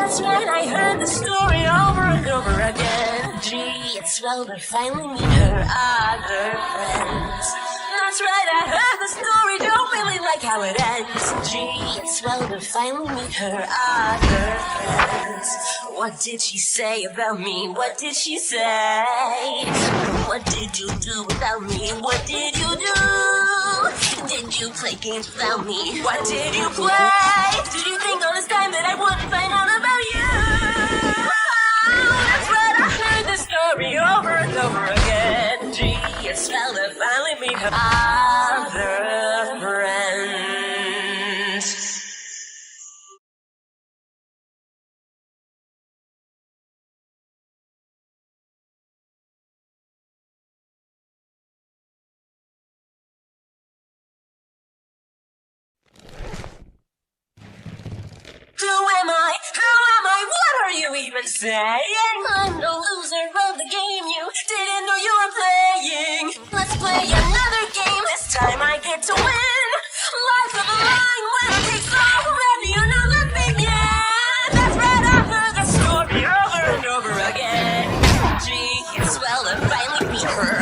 That's right, I heard the story over and over again. Gee, it's swell to finally meet her other friends. That's right, I heard the story, don't really like how it ends. Gee, it's swell to finally meet her other friends. What did she say about me? What did she say? What did you do without me? What did you do? Did you play games without me? What did you play? Did you think all this time that I wouldn't find out about you? That's right, I heard the story over and over again. Gee, it's swell to finally meet her other friends. Who am I? Who am I? What are you even saying? I'm the loser of the game you didn't know you were playing. Let's play another game. This time I get to win. Life of the line, winner takes all. Ready or not, let's begin. That's right, I heard the story over and over again. Gee, it's swell to finally meet her